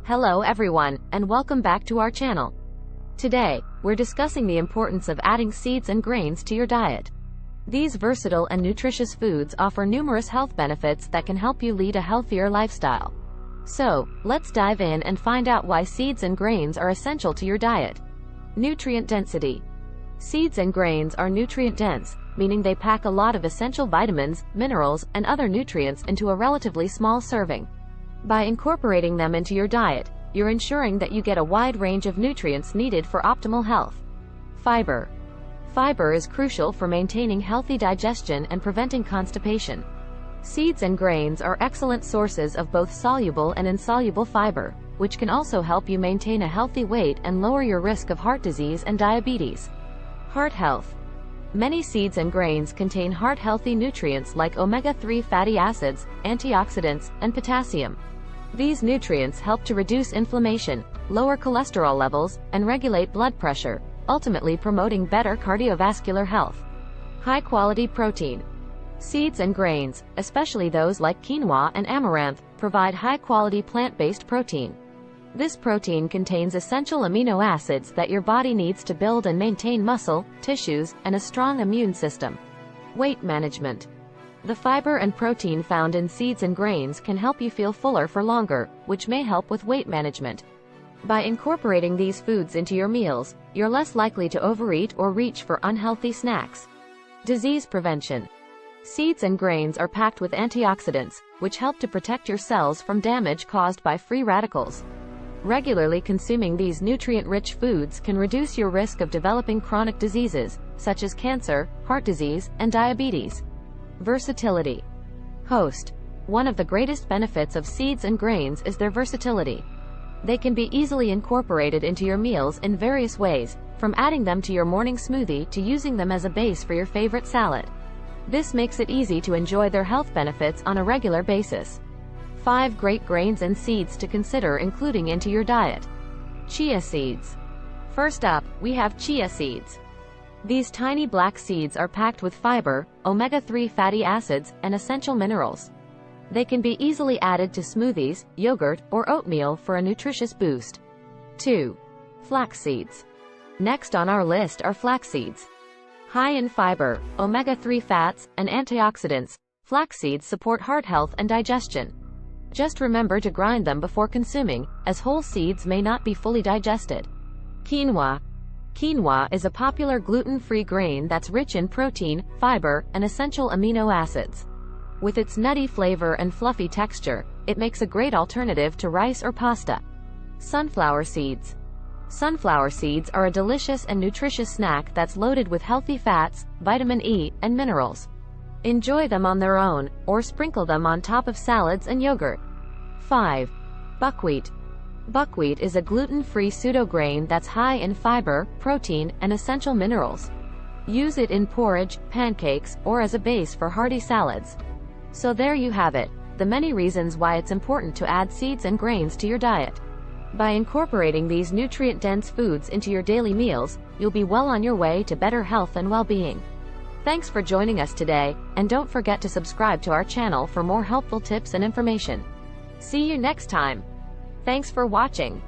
Hello everyone, and welcome back to our channel. Today, we're discussing the importance of adding seeds and grains to your diet. These versatile and nutritious foods offer numerous health benefits that can help you lead a healthier lifestyle. So, let's dive in and find out why seeds and grains are essential to your diet. Nutrient density. Seeds and grains are nutrient dense, meaning they pack a lot of essential vitamins, minerals, and other nutrients into a relatively small serving. By incorporating them into your diet, you're ensuring that you get a wide range of nutrients needed for optimal health. Fiber. Fiber is crucial for maintaining healthy digestion and preventing constipation. Seeds and grains are excellent sources of both soluble and insoluble fiber, which can also help you maintain a healthy weight and lower your risk of heart disease and diabetes. Heart health. Many seeds and grains contain heart-healthy nutrients like omega-3 fatty acids, antioxidants, and potassium. These nutrients help to reduce inflammation, lower cholesterol levels, and regulate blood pressure, ultimately promoting better cardiovascular health. High-quality protein. Seeds and grains, especially those like quinoa and amaranth, provide high-quality plant-based protein. This protein contains essential amino acids that your body needs to build and maintain muscle, tissues, and a strong immune system. Weight management. The fiber and protein found in seeds and grains can help you feel fuller for longer, which may help with weight management. By incorporating these foods into your meals, you're less likely to overeat or reach for unhealthy snacks. Disease prevention. Seeds and grains are packed with antioxidants, which help to protect your cells from damage caused by free radicals. Regularly consuming these nutrient-rich foods can reduce your risk of developing chronic diseases, such as cancer, heart disease, and diabetes. Versatility. Host. One of the greatest benefits of seeds and grains is their versatility. They can be easily incorporated into your meals in various ways, from adding them to your morning smoothie to using them as a base for your favorite salad. This makes it easy to enjoy their health benefits on a regular basis. 5 great grains and seeds to consider including into your diet. Chia seeds. First up, we have chia seeds. These tiny black seeds are packed with fiber, omega-3 fatty acids, and essential minerals. They can be easily added to smoothies, yogurt, or oatmeal for a nutritious boost. 2. Flax seeds. Next on our list are flax seeds. High in fiber, omega-3 fats, and antioxidants, flax seeds support heart health and digestion. Just remember to grind them before consuming, as whole seeds may not be fully digested. Quinoa. Quinoa is a popular gluten-free grain that's rich in protein, fiber, and essential amino acids. With its nutty flavor and fluffy texture, it makes a great alternative to rice or pasta. Sunflower seeds. Sunflower seeds are a delicious and nutritious snack that's loaded with healthy fats, vitamin E, and minerals. Enjoy them on their own, or sprinkle them on top of salads and yogurt. 5. Buckwheat. Buckwheat is a gluten-free pseudo-grain that's high in fiber, protein, and essential minerals. Use it in porridge, pancakes, or as a base for hearty salads. So there you have it, the many reasons why it's important to add seeds and grains to your diet. By incorporating these nutrient-dense foods into your daily meals, you'll be well on your way to better health and well-being. Thanks for joining us today, and don't forget to subscribe to our channel for more helpful tips and information. See you next time. Thanks for watching.